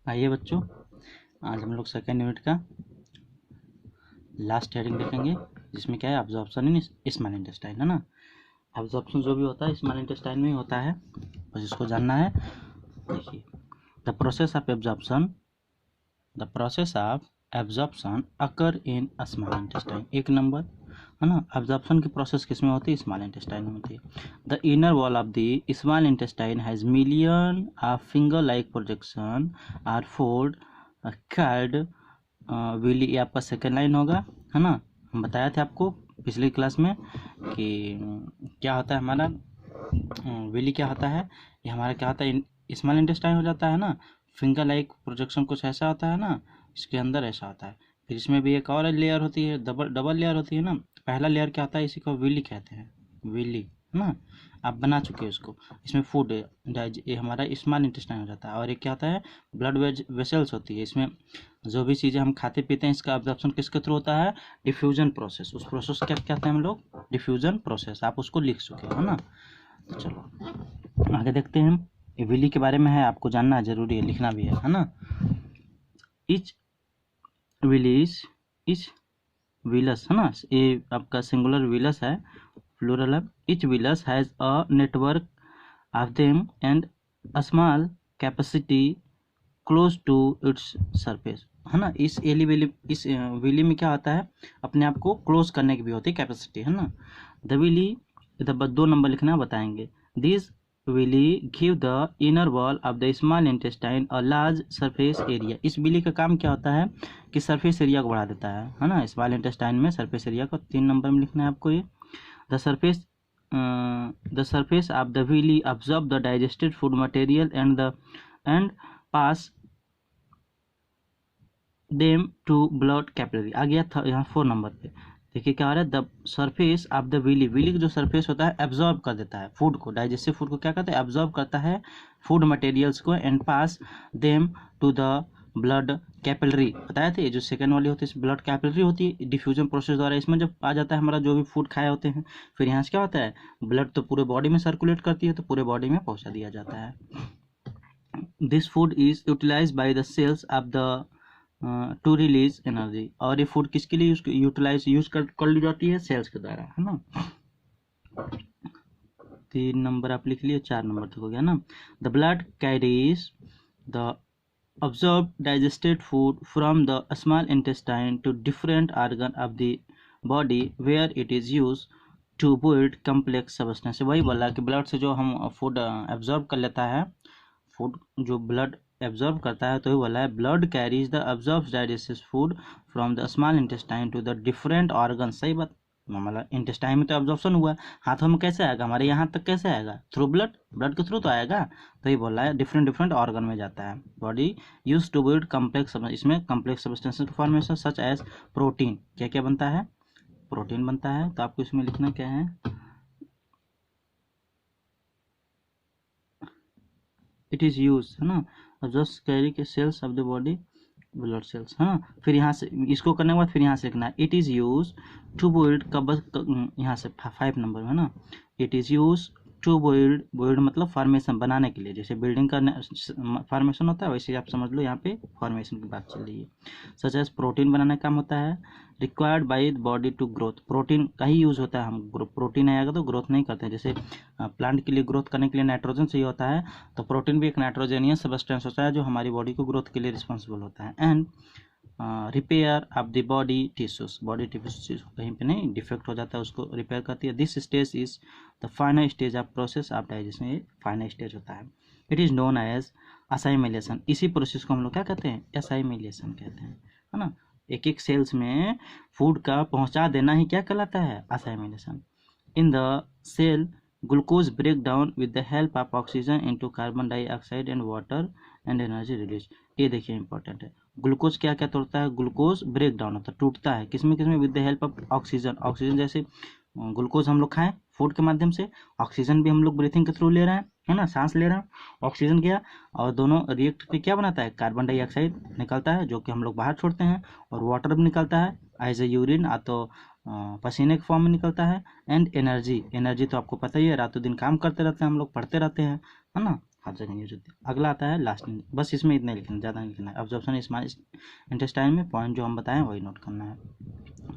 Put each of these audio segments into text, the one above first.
आइए बच्चों, आज हम लोग सेकेंड यूनिट का लास्ट हेडिंग देखेंगे, जिसमें क्या है, एब्जॉर्प्शन इन स्मॉल इंटेस्टाइन, है ना। एब्जॉर्प्शन जो भी होता है स्मॉल इंटेस्टाइन में ही होता है, बस इसको जानना है। देखिए, the process of absorption occur in small intestine, एक नंबर, है ना। एब्जॉर्प्शन की प्रोसेस किस में होती है? स्मॉल इंटेस्टाइन में होती है। The inner wall of the small intestine has million of finger like projection are fold called villi. ये आपका सेकेंड लाइन होगा, है ना। हम बताया थे आपको पिछली क्लास में कि क्या होता है हमारा विली, क्या होता है ये हमारा, क्या होता है, स्मॉल इंटेस्टाइन हो जाता है ना। फिंगर लाइक प्रोजेक्शन कुछ ऐसा होता है ना, इसके अंदर ऐसा होता है। फिर इसमें भी एक और लेयर होती है, डबल लेयर होती है ना। पहला लेयर क्या होता है, इसी को विली कहते हैं, विली, है ना। आप बना चुके हैं उसको। इसमें फूड ये हमारा स्मॉल इंटेस्टाइन हो जाता है। और एक क्या होता है, ब्लड वेसल्स होती है। इसमें जो भी चीज़ें हम खाते पीते हैं, इसका एब्जॉर्प्शन किसके थ्रू होता है? Diffusion process. उस प्रोसेस क्या कहते हैं हम लोग? Diffusion process. आप उसको लिख चुके हो, है ना। तो चलो आगे देखते हैं। हम विली के बारे में है, आपको जानना जरूरी है, लिखना भी है ना। इच विलीस, इच विलस, है ना, ये आपका सिंगुलर विलस है, प्लूरल है। Each villus has a network of them and a small capacity close to its surface, है ना। इस विली में क्या होता है, अपने आप को क्लोज करने की भी होती है कैपेसिटी, है ना। द विली, इधर 2 नंबर लिखना बताएंगे। This villi give the inner wall of the small intestine a large surface area. इस विली का काम क्या होता है कि सरफेस एरिया को बढ़ा देता है ना। स्मॉल इंटेस्टाइन में सरफेस एरिया को 3 नंबर में लिखना है आपको। ये the surface of the villi absorb the digested food material and pass them to blood capillary। आ गया था यहाँ 4 नंबर पे। देखिए क्या हो रहा है, the surface of the villi का जो सरफेस होता है एब्जॉर्ब कर देता है फूड को, डाइजेस्टिव फूड को क्या करता है, एब्जॉर्ब करता है फूड मटेरियल्स को, and pass them to the blood capillary. बताया था ये जो सेकंड वाली होती है ब्लड कैपिलरी होती है, डिफ्यूजन प्रोसेस द्वारा इसमें जब आ जाता है हमारा जो भी फूड खाए होते हैं, फिर यहाँ से क्या होता है, ब्लड तो पूरे बॉडी में सर्कुलेट करती है, तो पूरे बॉडी में पहुंचा दिया जाता है। This food is utilize by the cells of the to release energy. और ये फूड किसके लिए यूज कर ली जाती है? सेल्स के द्वारा, है ना। 3 नंबर आप लिख लिए, 4 नंबर तक हो गया ना। The blood carries the absorb digested food from the small intestine to different organ of the body where it is used to build complex substance। वही बोला कि ब्लड से जो हम फूड एब्जॉर्ब कर लेता है, फूड जो ब्लड एब्जॉर्ब करता है, तो ही बोला है blood carries the absorb digested food from the small intestine to the different organ. सही बात, मतलब इंटेस्टाइन में तो एब्जॉर्प्शन हुआ, हाथों में कैसे आएगा, हमारे यहाँ तक कैसे आएगा? थ्रू ब्लड के थ्रू तो आएगा। तो ये बोल रहा है डिफरेंट ऑर्गन में जाता है। Body use to build complex, इसमें कम्प्लेक्स सब्सटेंसेस का फॉर्मेशन सच एज प्रोटीन। क्या क्या बनता है? प्रोटीन बनता है। तो आपको इसमें लिखना क्या है, इट इज यूज, है ना, जस्ट कैरी के cells of the body blood cells, है ना। फिर यहाँ से इसको करने के बाद फिर यहाँ से लिखना है, it is use to build, यहाँ से 5 नंबर में, है ना। It is use to build मतलब फॉर्मेशन बनाने के लिए, जैसे बिल्डिंग का फॉर्मेशन होता है, वैसे आप समझ लो यहाँ पे फॉर्मेशन की बात चल रही है। सच एज प्रोटीन बनाने का काम होता है। Required by body to growth, protein का ही यूज होता है। हम प्रोटीन आएगा तो ग्रोथ नहीं करते हैं, जैसे प्लांट के लिए ग्रोथ करने के लिए नाइट्रोजन चाहिए होता है, तो प्रोटीन भी एक नाइट्रोजनियस सब्सटेंस होता है जो हमारी बॉडी को ग्रोथ के लिए रिस्पॉन्सिबल होता है। And repair of the body tissues, body tissues कहीं पे नहीं डिफेक्ट हो जाता है उसको रिपेयर करती है। This stage is the final stage of process of digestion, ये फाइनल स्टेज होता है। It is known as assimilation. इसी प्रोसेस को हम लोग क्या कहते हैं? असाइमिलेशन कहते हैं, है ना। एक एक सेल्स में फूड का पहुंचा देना ही क्या कहलाता है? Assimilation. In the cell glucose break down with the help of oxygen into carbon dioxide and water and energy release. ये देखिए इंपॉर्टेंट है। ग्लूकोज क्या क्या तोड़ता है? ग्लूकोज ब्रेक डाउन होता है, टूटता है, किसमें with the help of oxygen. Oxygen जैसे ग्लूकोज हम लोग खाएं फूड के माध्यम से, ऑक्सीजन भी हम लोग ब्रीथिंग के थ्रू ले रहे हैं, है ना, सांस ले रहे हैं, ऑक्सीजन गया और दोनों रिएक्ट करके क्या बनाता है? कार्बन डाइऑक्साइड निकलता है जो कि हम लोग बाहर छोड़ते हैं, और वाटर भी निकलता है एज ए यूरिन, तो पसीने के फॉर्म में निकलता है। एंड एनर्जी तो आपको पता ही है, रातों दिन काम करते रहते हैं हम लोग, पढ़ते रहते हैं, है ना। हर जगह यूज होती है। अगला आता है लास्ट, बस इसमें इतना लिखना, ज़्यादा नहीं लिखना है। अब्जॉर्प्शन स्मॉल इंटेस्टाइन में पॉइंट जो हम बताएं वही नोट करना है।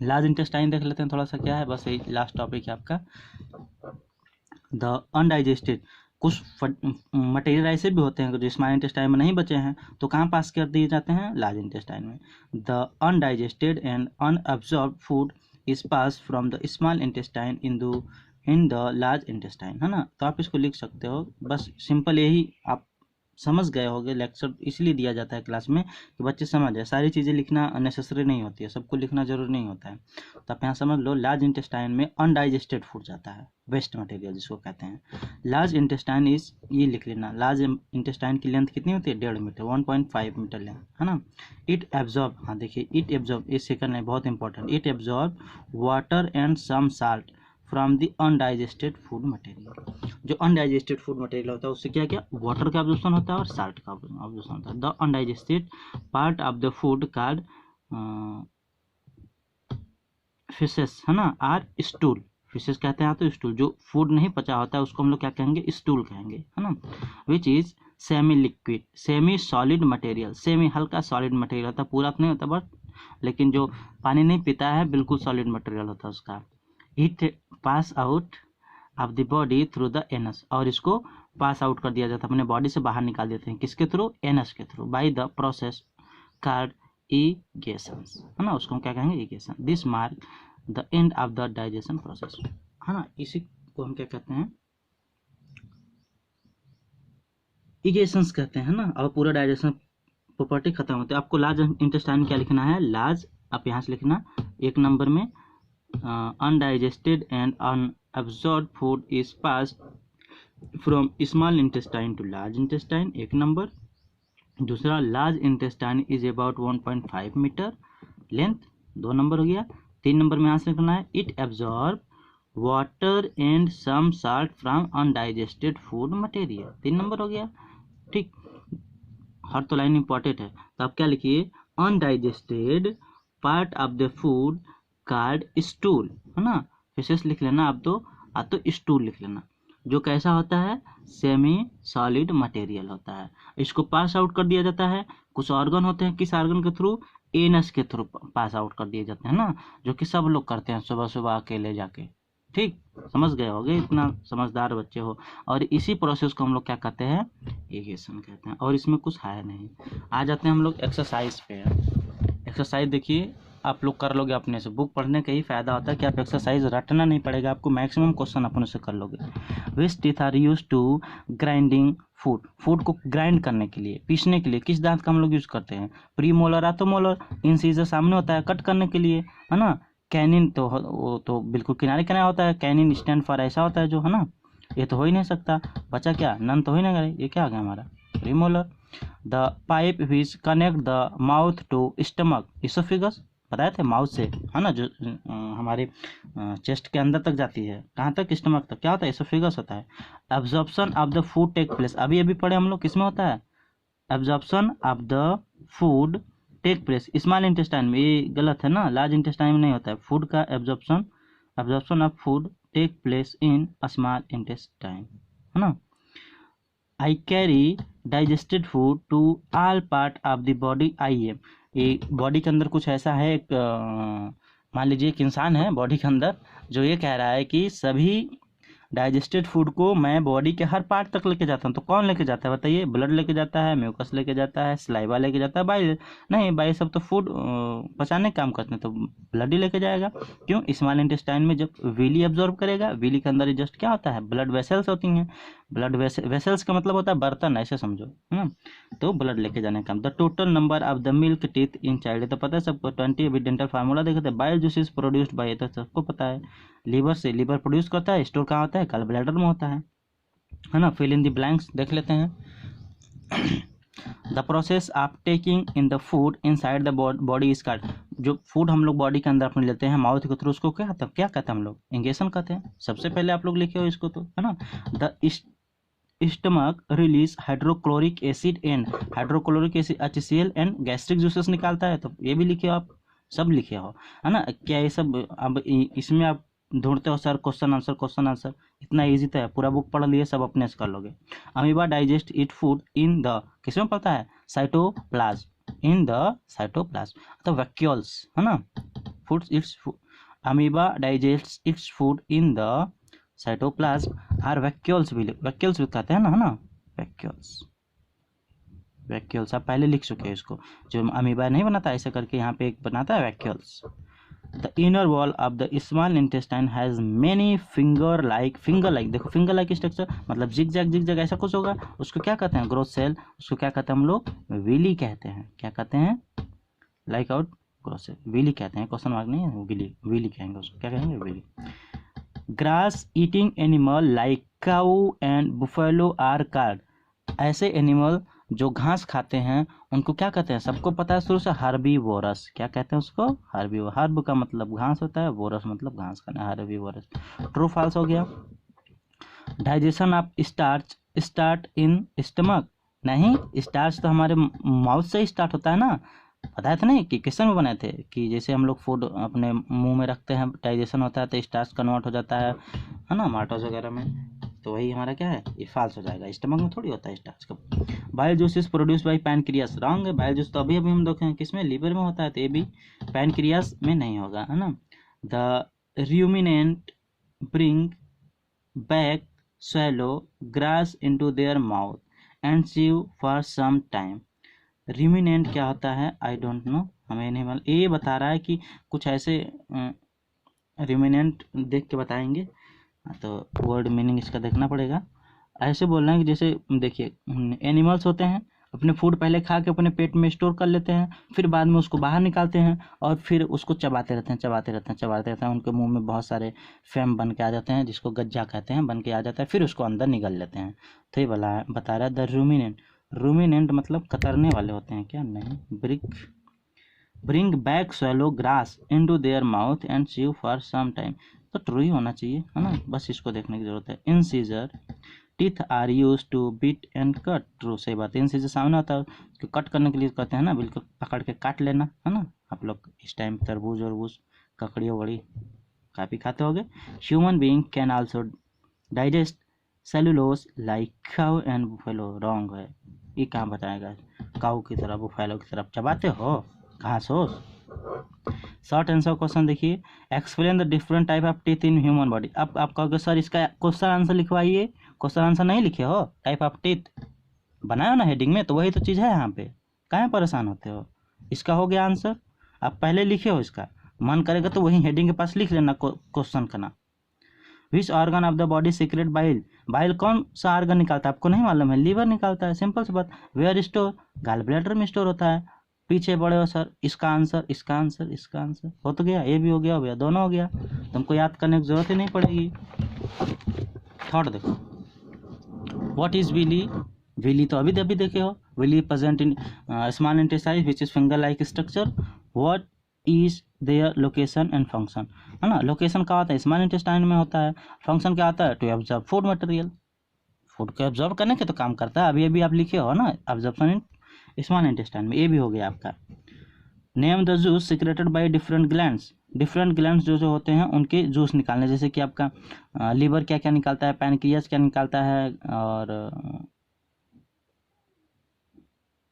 लार्ज इंटेस्टाइन देख लेते हैं थोड़ा सा क्या है, बस यही लास्ट टॉपिक है आपका। द अनडाइजेस्टेड, कुछ मटेरियल ऐसे भी होते हैं जो स्मॉल इंटेस्टाइन में नहीं बचे हैं, तो कहाँ पास कर दिए जाते हैं, लार्ज इंटेस्टाइन में। The undigested and unabsorb food is pass from the small intestine in the large intestine, है ना। तो आप इसको लिख सकते हो, बस सिंपल यही आप समझ गए होंगे। लेक्चर इसलिए दिया जाता है क्लास में कि बच्चे समझ जाए, सारी चीज़ें लिखना नेसेसरी नहीं होती है, सबको लिखना जरूरी नहीं होता है। तो आप यहाँ समझ लो, लार्ज इंटेस्टाइन में अनडाइजेस्टेड फूड जाता है, वेस्ट मटेरियल जिसको कहते हैं। लार्ज इंटेस्टाइन इज, ये लिख लेना, लार्ज इंटेस्टाइन की लेंथ कितनी होती है, 1.5 मीटर, 1.5 मीटर लेंथ, है ना। इट एब्जॉर्ब, हाँ देखिए, इट एब्जॉर्ब, ये सेकंड है बहुत important, it absorb water and some salt from the undigested food material. जो अनडाइजेस्टेड फूड मटेरियल होता है उससे क्या क्या, वाटर का ऑब्जॉर्प्शन होता है और साल्ट का ऑब्जॉर्प्शन होता है। The undigested part of the food called fishes, है ना, आर स्टूल, फिशेस कहते हैं तो स्टूल, जो फूड नहीं पचा होता है उसको हम लोग क्या कहेंगे, स्टूल कहेंगे, है ना। Which is semi liquid, semi solid material, semi हल्का सॉलिड मटेरियल होता है, पूरा नहीं होता बट, लेकिन जो पानी नहीं पीता है बिल्कुल सॉलिड मटेरियल होता है उसका। It pass out of the body through the anus, और इसको पास आउट कर दिया जाता है, अपने बॉडी से बाहर निकाल देते हैं, किसके थ्रू, एनस के through, by the process called egestion, है ना, उसको हम क्या कहेंगे, egestion. This mark the end of the digestion process, है ना, इसी को हम क्या कहते हैं, इगेशंस कहते हैं ना। और पूरा डाइजेशन प्रॉपर्टी खत्म होती है। आपको लार्ज इंटेस्टाइन क्या लिखना है, लार्ज, आप यहाँ से लिखना 1 नंबर में, undigested and unabsorbed food is passed from small intestine to large intestine, 1 number. दूसरा, large intestine is about 1.5 metre length, 2 number हो गया। 3 नंबर में यहाँ से लिखना है, it absorb water and some salt from undigested food material, 3 number हो गया, ठीक। हर तो लाइन इंपॉर्टेंट है, तो आप क्या लिखिए, undigested part of the food called stool, है ना, फिशेस लिख लेना आप तो स्टूल लिख लेना, जो कैसा होता है, सेमी सॉलिड मटेरियल होता है। इसको पास आउट कर दिया जाता है, कुछ ऑर्गन होते हैं, किस ऑर्गन के थ्रू, एनस के थ्रू पास आउट कर दिए जाते हैं ना, जो कि सब लोग करते हैं सुबह सुबह अकेले जाके, ठीक, समझ गए होगे, इतना समझदार बच्चे हो। और इसी प्रोसेस को हम लोग क्या कहते हैं, इगेशन कहते हैं, और इसमें कुछ है नहीं। आ जाते हैं हम लोग एक्सरसाइज पे। एक्सरसाइज देखिए, आप लोग कर लोगे अपने से, बुक पढ़ने का ही फायदा होता है कि आप एक्सरसाइज रटना नहीं पड़ेगा, आपको मैक्सिमम क्वेश्चन अपने से कर लोगे। Which teeth are use to grinding food, food को ग्राइंड करने के लिए, पीसने के लिए किस दांत का हम लोग यूज करते हैं, प्री मोलर, आतो मोलर, इंसीजर सामने होता है कट करने के लिए, है ना। कैनिन तो वो तो बिल्कुल किनारे किनारे होता है, कैनिन स्टैंड फॉर ऐसा होता है जो, है ना, ये तो हो ही नहीं सकता, बचा क्या, नन तो हो ही नहीं करे, ये क्या आ गया हमारा, premolar. The pipe which connect the mouth to stomach, oesophagus, बताए थे माउथ से, है ना, जो हमारे चेस्ट के अंदर तक जाती है, कहाँ तक, स्टमक तक, क्या होता है, इसोफिगस होता है। Absorption of the food take place, अभी अभी पढ़े हम लोग, किसमें होता है, absorption of the food take place small intestine में, ये गलत है ना, लार्ज इंटेस्टाइन में नहीं होता है, फूड का absorption of food take place in small intestine, है ना। I carry digested food to all part of the body, I am, ये बॉडी के अंदर कुछ ऐसा है, एक मान लीजिए एक इंसान है बॉडी के अंदर, जो ये कह रहा है कि सभी डाइजेस्टेड फूड को मैं बॉडी के हर पार्ट तक लेके जाता हूँ। तो कौन लेके जाता है बताइए, ब्लड लेके जाता है, म्यूकस लेके जाता है, सलाइवा लेके जाता है, बाइल नहीं, बाइल सब तो फूड पचाने का काम करते हैं, तो ब्लड ही लेके जाएगा। क्यों, स्मॉल इंटेस्टाइन में जब विली एब्जॉर्ब करेगा, विली के अंदर जस्ट क्या होता है, ब्लड वेसल्स होती हैं, ब्लड वेसल्स का मतलब होता है बर्तन, ऐसे समझो, है ना, तो ब्लड लेके जाने का। The total number of the milk teeth in child, तो पता है सबको, 20, अभी डेंटल फार्मूला देखे थे, bile juice is produced by, तो सबको पता है, लीवर से, लीवर प्रोड्यूस करता है, स्टोर कहाँ होता है, गॉल ब्लैडर में होता है ना। फिल इन द ब्लैंक्स देख लेते हैं। The process of taking in the food inside the body is called, जो फूड हम लोग बॉडी के अंदर अपने लेते हैं माउथ के थ्रू, उसको क्या कहते हैं हम लोग, इंगेशन कहते हैं। सबसे पहले आप लोग लिखे हो इसको तो, है ना। The stomach release hydrochloric acid and hydrochloric acid HCl and gastric juices निकालता है, तो ये भी लिखे हो आप, सब लिखे हो, है ना। क्या ये सब, अब इसमें आप ढूंढते हो सर क्वेश्चन आंसर, इतना इजी तो है, पूरा बुक पढ़ लिए सब अपने से कर लोगे। Amoeba digest it food in the, किसमें पढ़ता है, साइटोप्लाज्म, इन द साइटोप्लाज्म, तो वैक्यूल्स है ना, foods its amoeba digest its food in the cytoplasm are vacuoles भी कहते हैं ना, है ना, वैक्यूल्स आप पहले लिख चुके हैं इसको, जो अमीबा नहीं बनाता ऐसे करके यहाँ पे एक बनाता है vacuoles. The inner wall of the small intestine has many finger like, देखो फिंगर लाइक स्ट्रक्चर मतलब जिग जैग ऐसा कुछ होगा, उसको क्या कहते हैं, ग्रोथ सेल, उसको क्या कहते हैं हम लोग, विली कहते हैं, क्या कहते हैं, like out growth cell, villi कहते हैं, क्वेश्चन मार्क नहीं है, विली कहेंगे उसको, क्या कहेंगे, villi. Grass eating animal like cow and buffalo are called, ऐसे एनिमल जो घास खाते हैं उनको क्या कहते हैं, सबको पता है शुरू से, हर्बीवोरस, क्या कहते हैं उसको, हर्ब का मतलब घास होता है, वोरस मतलब घास खाना, हर्बीवोरस। ट्रू फॉल्स हो गया। Digestion of start in stomach, नहीं, स्टार्च तो हमारे माउथ से ही स्टार्ट होता है ना, बताया था नहीं कि क्वेश्चन में बनाए थे कि जैसे हम लोग फूड अपने मुंह में रखते हैं, डाइजेशन होता है तो स्टार्च कन्वर्ट हो जाता है ना, मार्टोज वगैरह में, तो वही हमारा क्या है, ये फाल्स हो जाएगा, स्टमक में थोड़ी होता है स्टार्च का। Bile juice is produce by pancreas, wrong है, बाइल जूस तो अभी हम देखें किसमें, लीवर में होता है, तो ये भी पैनक्रियास में नहीं होगा, है ना। The ruminant bring back swallow grass into their mouth and chew for some time। ruminant क्या होता है, आई डोंट नो, हमें नहीं मालूम, ये बता रहा है कि कुछ ऐसे ruminant देख के बताएंगे, तो वर्ड मीनिंग इसका देखना पड़ेगा। ऐसे बोल रहे हैं कि जैसे देखिए एनिमल्स होते हैं, अपने फूड पहले खा के अपने पेट में स्टोर कर लेते हैं, फिर बाद में उसको बाहर निकालते हैं और फिर उसको चबाते रहते हैं, उनके मुंह में बहुत सारे फैम बन के आ जाते हैं, जिसको गज्जा कहते हैं, बन के आ जाता है, फिर उसको अंदर निगल लेते हैं। तो ये बता रहा है द रूमिनेंट मतलब कतरने वाले होते हैं, क्या नहीं, bring back swallow grass into their mouth and chew for some time, तो ट्रू ही होना चाहिए, है ना, बस इसको देखने की जरूरत है। Incisor teeth are use to beat and cut, true, सही बात है, इंसीजर सामने होता है, उसको कट करने के लिए कहते हैं ना, बिल्कुल पकड़ के काट लेना, है ना, आप लोग इस टाइम तरबूज वरबूज ककड़ी वकड़ी काफ़ी खाते होगे। Human being can also digest cellulose like cow and buffalo, wrong है, ये कहाँ बताएगा, काउ की तरह बुफेलो की तरफ चबाते हो घास हो। शॉर्ट आंसर क्वेश्चन देखिए, explain the different type of teeth in human body. अब आप कहोगे सर इसका क्वेश्चन आंसर लिखवाइए, क्वेश्चन आंसर नहीं लिखे हो, टाइप ऑफ टीथ बनाया ना हेडिंग में, तो वही तो चीज़ है यहाँ पे, काहे परेशान होते हो, इसका हो गया आंसर, आप पहले लिखे हो, इसका मन करेगा तो वही हेडिंग के पास लिख लेना क्वेश्चन का नाम। Which organ of the body secret bile, bile कौन सा ऑर्गन निकालता है आपको नहीं मालूम है, लीवर निकालता है, सिंपल सी बात। वेयर स्टोर, गॉल ब्लैडर में स्टोर होता है। पीछे बड़े हो सर, इसका आंसर हो तो गया, ये भी हो गया, दोनों हो गया, तुमको याद करने की जरूरत ही नहीं पड़ेगी। थर्ड देखो, व्हाट इज विली, विली तो अभी देखे हो, villi present in small intestine which is finger like structure. What is their location and function, है ना, लोकेशन क्या होता है, स्मॉल इंटेस्टाइन में होता है, फंक्शन क्या होता है, to observe food material, food को ऑब्जर्व करने के तो काम करता है, अभी आप लिखे हो ना, ऑब्जर्वेशन इन स्मॉल इंटेस्टाइन में, ये भी हो गया आपका। Name the juice secreted by different glands जो होते हैं उनके जूस निकालने, जैसे कि आपका लीवर क्या क्या निकालता है, पैनक्रियास क्या निकालता है, और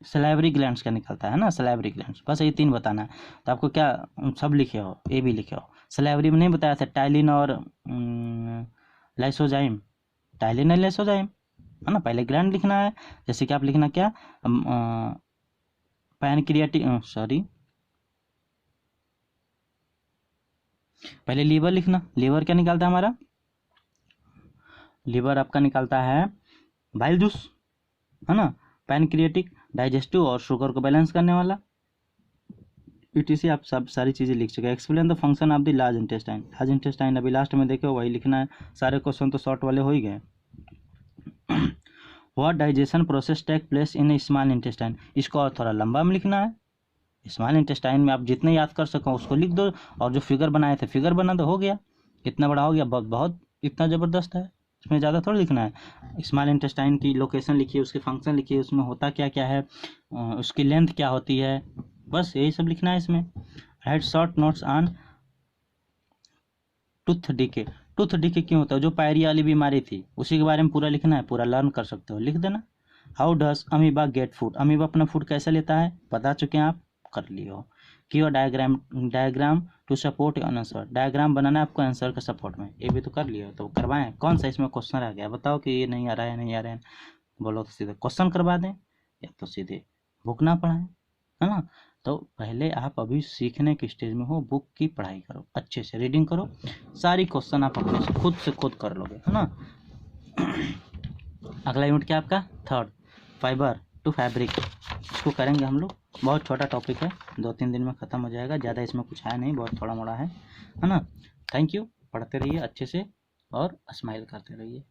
सलाइवरी ग्लैंड्स क्या निकलता है ना, सलाइवरी ग्लैंड्स, बस ये तीन बताना है। तो आपको क्या सब लिखे हो, ये भी लिखे हो, सलाइवरी में नहीं बताया था, टाइलिन और लाइसोजाइम, टाइलिन और लाइसोजाइम, है ना, पहले ग्लैंड लिखना है, जैसे कि आप लिखना क्या, पैनक्रियाटिक, पहले लीवर लिखना, लीवर क्या निकालता है हमारा, लीवर आपका निकालता है बाइल जूस, है ना, पैनक्रियाटिक डाइजेस्टिव और शुगर को बैलेंस करने वाला, ईटीसी आप सब सारी चीज़ें लिख चुके हैं। Explain the function of the large intestine अभी लास्ट में देखो वही लिखना है, सारे क्वेश्चन तो शॉर्ट वाले हो ही गए। What digestion process take place in small intestine, इसको और थोड़ा लंबा में लिखना है, स्मॉल इंटेस्टाइन में आप जितने याद कर सको उसको लिख दो, और जो फिगर बनाए थे फिगर बना दो, हो गया, इतना बड़ा हो गया, बहुत इतना ज़बरदस्त है, इसमें ज़्यादा थोड़ा लिखना है। स्मॉल इंटेस्टाइन की लोकेशन लिखिए, उसके फंक्शन लिखिए, उसमें होता क्या क्या है, उसकी लेंथ क्या होती है, बस यही सब लिखना है इसमें। Right short notes on tooth decay, tooth decay क्यों होता है? जो पायरिया वाली बीमारी थी उसी के बारे में पूरा लिखना है, पूरा लर्न कर सकते हो, लिख देना। How does amoeba get food, amoeba अपना फूड कैसे लेता है बता चुके हैं आप, कर लिए हो। क्यों diagram, diagram to support your answer, diagram बनाना है आपको आंसर के सपोर्ट में, ये भी तो कर लिए हो। तो करवाएं, कौन सा इसमें क्वेश्चन रह गया बताओ कि ये नहीं आ रहा है, नहीं आ रहा है, बोलो तो सीधे क्वेश्चन करवा दें या तो सीधे बुक ना पढ़ाएं, है ना। तो पहले आप अभी सीखने के स्टेज में हो, बुक की पढ़ाई करो, अच्छे से रीडिंग करो, सारी क्वेश्चन आप अपने से खुद कर लोगे, है ना। अगला यूनिट क्या आपका थर्ड, फाइबर टू फैब्रिक, इसको करेंगे हम लोग, बहुत छोटा टॉपिक है, 2-3 दिन में ख़त्म हो जाएगा, ज़्यादा इसमें कुछ है नहीं, बहुत थोड़ा मोड़ा है ना। थैंक यू, पढ़ते रहिए अच्छे से और स्माइल करते रहिए।